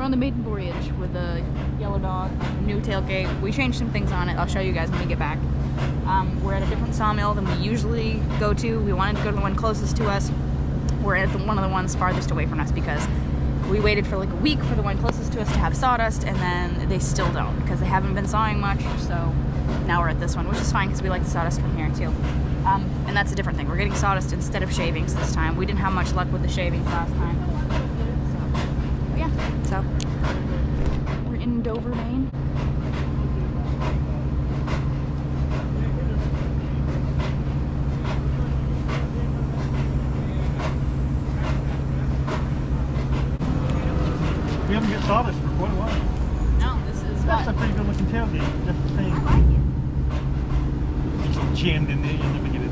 We're on the Maiden voyage with a yellow dog, a new tailgate. We changed some things on it. I'll show you guys when we get back. We're at a different sawmill than we usually go to. We wanted to go to the one closest to us. We're at one of the ones farthest away from us because we waited for like a week for the one closest to us to have sawdust, and then they still don't because they haven't been sawing much. So now we're at this one, which is fine because we like the sawdust from here too. And that's a different thing. We're getting sawdust instead of shavings this time. We didn't have much luck with the shavings last time. So yeah, so we're in Dover, Maine. We haven't got sawdust for quite a while. No, this is That's a pretty good looking tailgate. Just the same. I like it. It's jammed in there, you'll never get it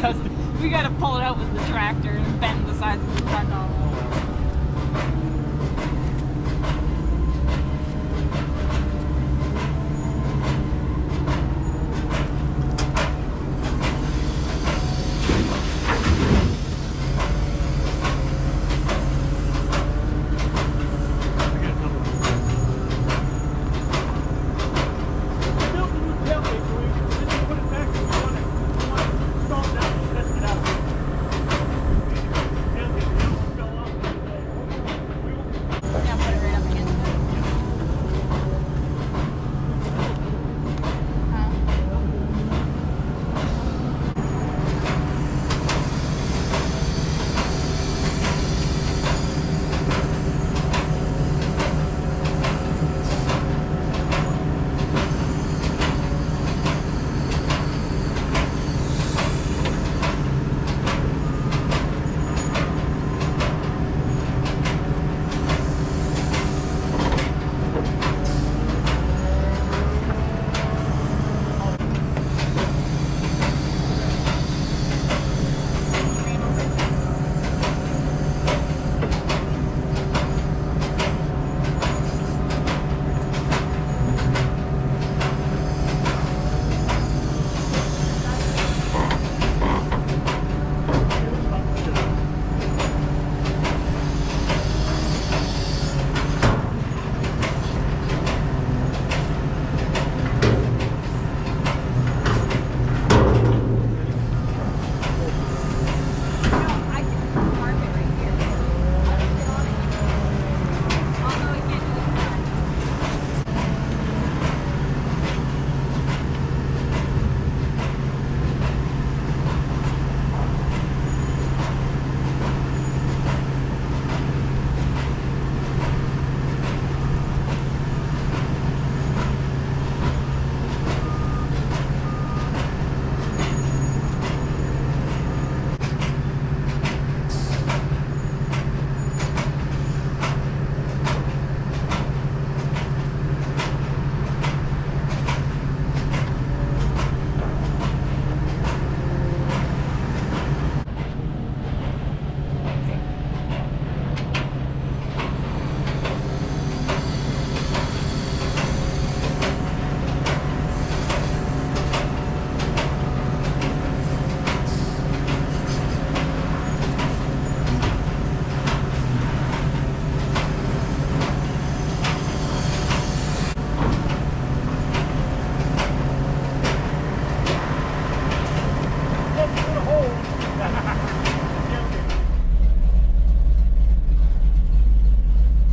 out. We gotta pull it out with the tractor and bend the sides of the front all over.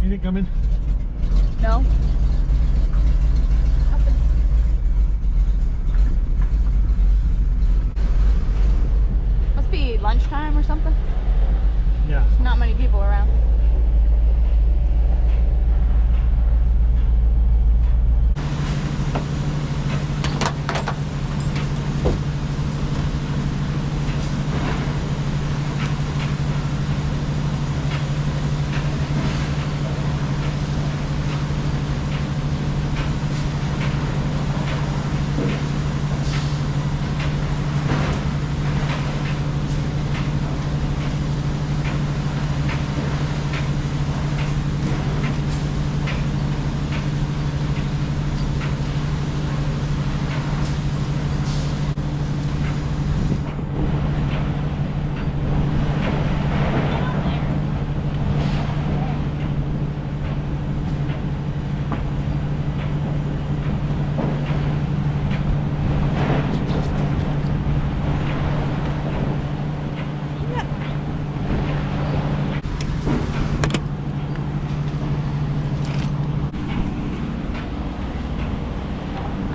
Anything coming? No. Nothing. Must be lunchtime or something. Yeah. Not many people around.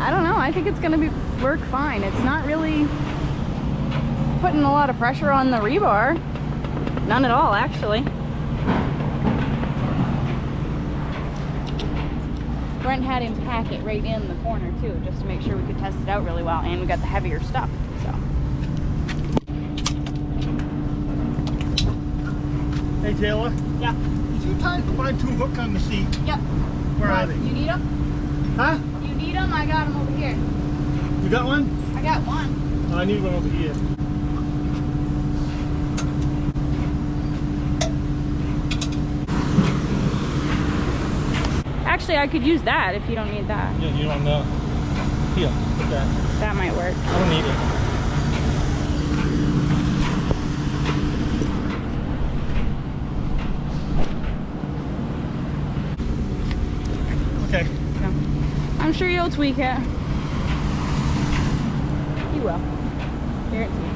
I don't know. I think it's gonna work fine. It's not really putting a lot of pressure on the rebar. None at all, actually. Brent had him pack it right in the corner too, just to make sure we could test it out really well, and we got the heavier stuff. So. Hey Taylor. Yeah. Is you trying to find 2 hooks on the seat? Yep. Where are they? You need them? Huh? You need them? I got them over here. You got one? I got one. Oh, I need one over here. Actually, I could use that if you don't need that. Yeah, you don't know. Here, put that. That might work. I don't need it. Okay. So, I'm sure you'll tweak it. You will. Guaranteed.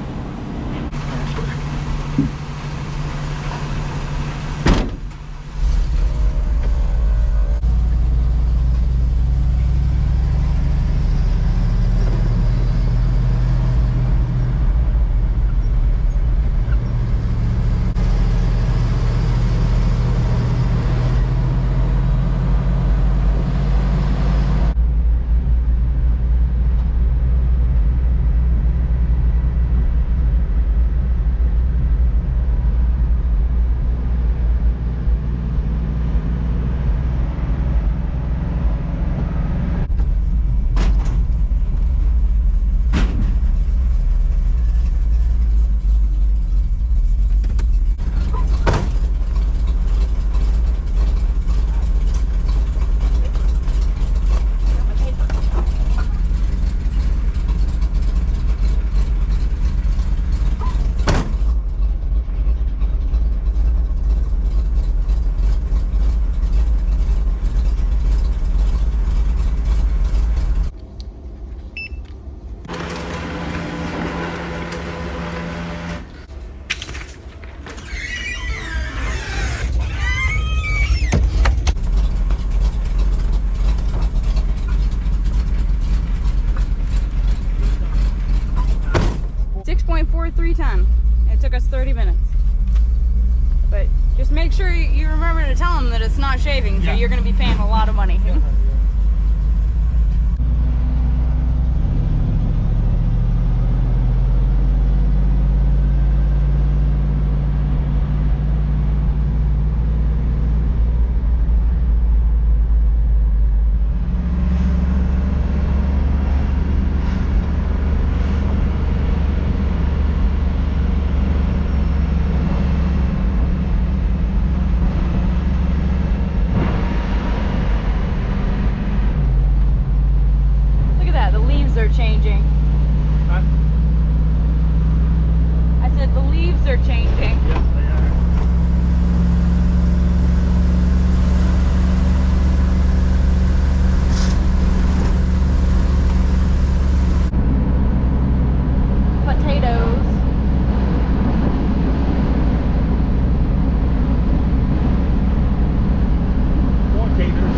6.43 ton. It took us 30 minutes. But just make sure you remember to tell them that it's not shaving, so you're going to be paying a lot of money. Yeah. Are changing. Huh? I said the leaves are changing. Yeah, they are. Potatoes. More taters.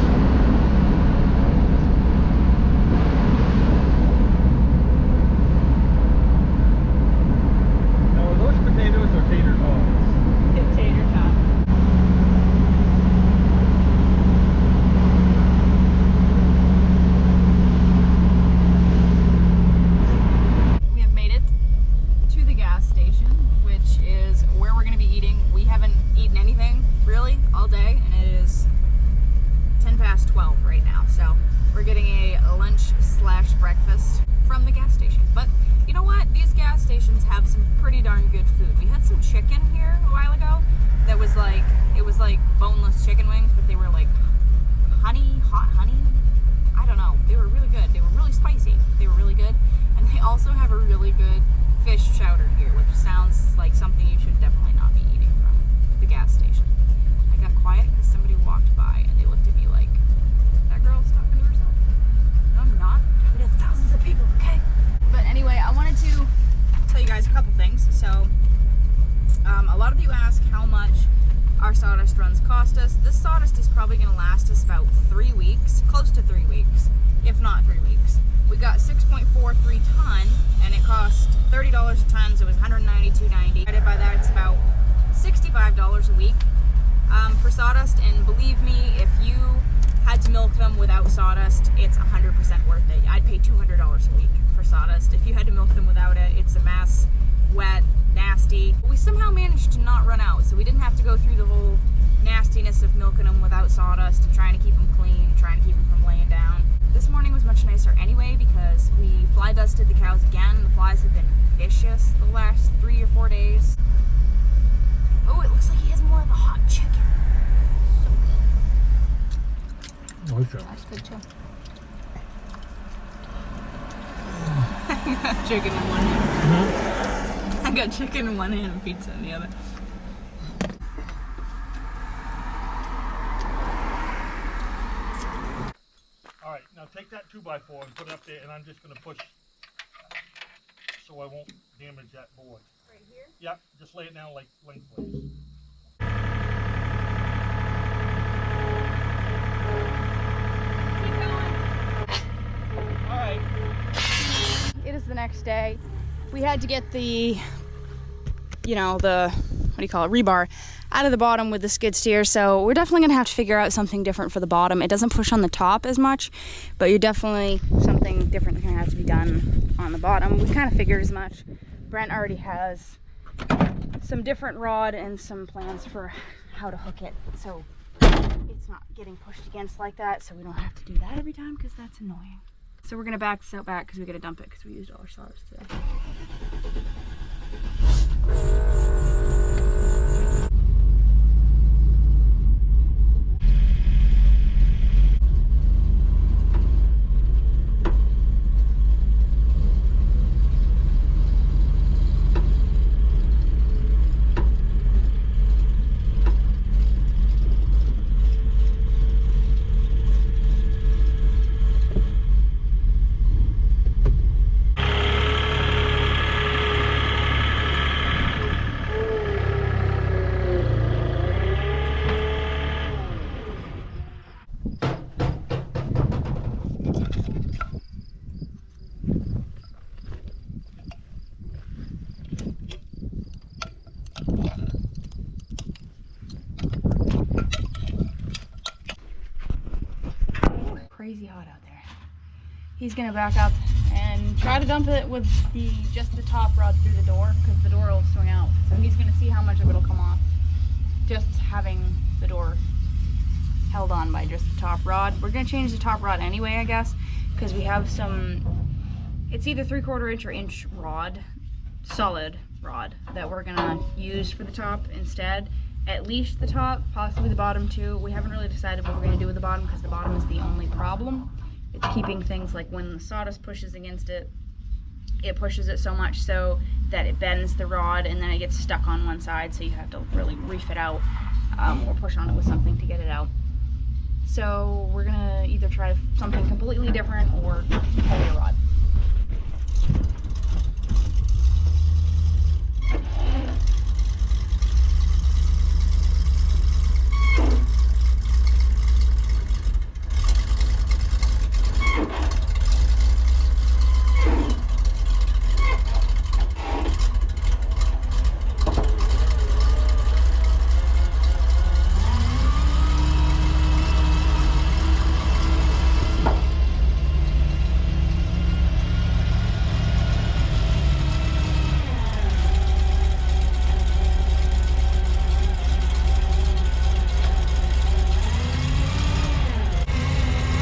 Potatoes or tater tots? Tater tots. We have made it to the gas station, which is where we're going to be eating. We haven't eaten anything really all day, and it is 10 past 12 right now. So we're getting a lunch/breakfast from the gas station. But you know what? These gas stations have some pretty darn good food. We had some chicken here a while ago that was like, it was like boneless chicken wings, but they were like hot honey. I don't know. They were really good. They were really spicy. They were really good. And they also have a really good fish chowder here, which sounds like something you should definitely not be eating from the gas station. I got quiet because somebody walked by and they looked at me like, that girl's talking to herself. No, I'm not. We have thousands of people, okay? But anyway, I wanted to tell you guys a couple things. So, a lot of you ask how much our sawdust runs cost us. This sawdust is probably going to last us about 3 weeks, close to 3 weeks, if not 3 weeks. $200 a ton, so it was $192.90. Divided by that, it's about $65 a week for sawdust. And believe me, if you had to milk them without sawdust, it's 100% worth it. I'd pay $200 a week for sawdust. If you had to milk them without it, it's a mess, wet, nasty. But we somehow managed to not run out, so we didn't have to go through the whole nastiness of milking them without sawdust and trying to keep them clean, trying to keep them from laying down. This morning was much nicer anyway because we fly dusted the cows again. The flies have been vicious the last 3 or 4 days. Oh, it looks like he has more of the hot chicken. So good. Okay. That's good too. I got chicken in one hand. I got chicken in one hand and pizza in the other. All right, now take that 2x4 and put it up there, and I'm just going to push so I won't damage that board. Right here? Yep, just lay it down like lengthways. It is the next day. We had to get the, you know, the, what do you call it, rebar out of the bottom with the skid steer. So we're definitely gonna have to figure out something different for the bottom. It doesn't push on the top as much, but you're definitely, something different gonna have to be done on the bottom. We kind of figured as much. Brent already has some different rod and some plans for how to hook it, so it's not getting pushed against like that, so we don't have to do that every time because that's annoying. So we're gonna back this out back because we gotta dump it because we used all our sawdust today. Crazy hot out there. He's gonna back up and try to dump it with just the top rod through the door because the door will swing out. So he's gonna see how much of it'll come off. Just having the door held on by just the top rod. We're gonna change the top rod anyway, I guess, because we have some, it's either 3/4 inch or inch rod, solid rod, that we're gonna use for the top instead. At least the top, possibly the bottom too. We haven't really decided what we're gonna do with the bottom because the bottom is the only problem. It's keeping things like when the sawdust pushes against it, it pushes it so much so that it bends the rod and then it gets stuck on one side, so you have to really reef it out or push on it with something to get it out. So we're gonna either try something completely different or heavier rod.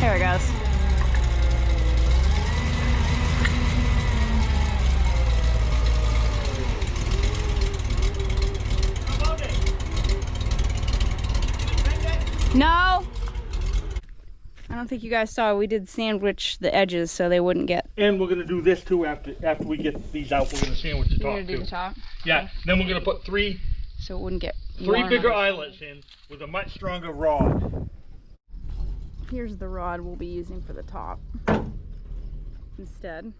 There it goes. No. I don't think you guys saw, we did sandwich the edges so they wouldn't get. And we're gonna do this too after we get these out. We're gonna sandwich the You're top gonna do too. the top? Yeah. Okay. Then we're gonna put three So it wouldn't get bigger eyelets in with a much stronger rod. Here's the rod we'll be using for the top instead.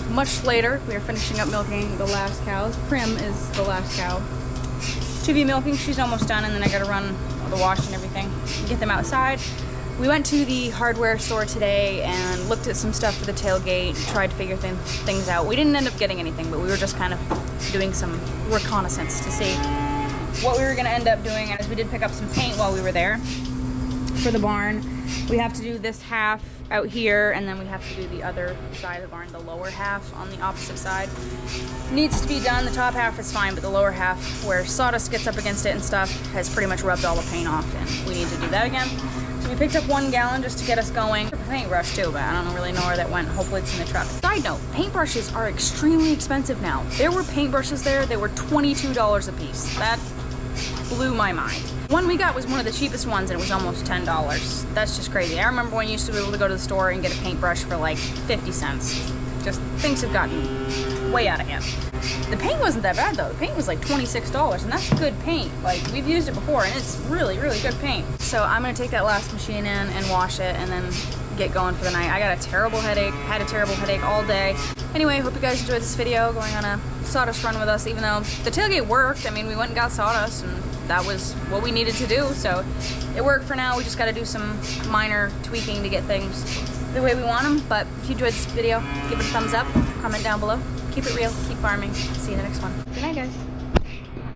Much later, we are finishing up milking the last cows. Prim is the last cow to be milking. She's almost done, and then I gotta run the wash and everything and get them outside. We went to the hardware store today and looked at some stuff for the tailgate, tried to figure things out. We didn't end up getting anything, but we were just kind of doing some reconnaissance to see what we were gonna end up doing, as we did pick up some paint while we were there for the barn. We have to do this half out here, and then we have to do the other side of the barn, the lower half on the opposite side. Needs to be done. The top half is fine, but the lower half, where sawdust gets up against it and stuff, has pretty much rubbed all the paint off, and we need to do that again. So we picked up 1 gallon just to get us going. A paintbrush too, but I don't really know where that went. Hopefully it's in the truck. Side note, paintbrushes are extremely expensive now. There were paintbrushes there, they were $22 a piece. That blew my mind. One we got was one of the cheapest ones, and it was almost $10. That's just crazy. I remember when you used to be able to go to the store and get a paintbrush for like 50 cents. Just, things have gotten way out of hand. The paint wasn't that bad though. The paint was like $26, and that's good paint. Like, we've used it before, and it's really, really good paint. So I'm gonna take that last machine in and wash it, and then get going for the night. I got a terrible headache, had a terrible headache all day. Anyway, hope you guys enjoyed this video, going on a sawdust run with us, even though the tailgate worked. I mean, we went and got sawdust, and that was what we needed to do, so it worked for now. We just gotta do some minor tweaking to get things the way we want them. But if you enjoyed this video, give it a thumbs up, comment down below. Keep it real, keep farming. See you in the next one. Good night, guys.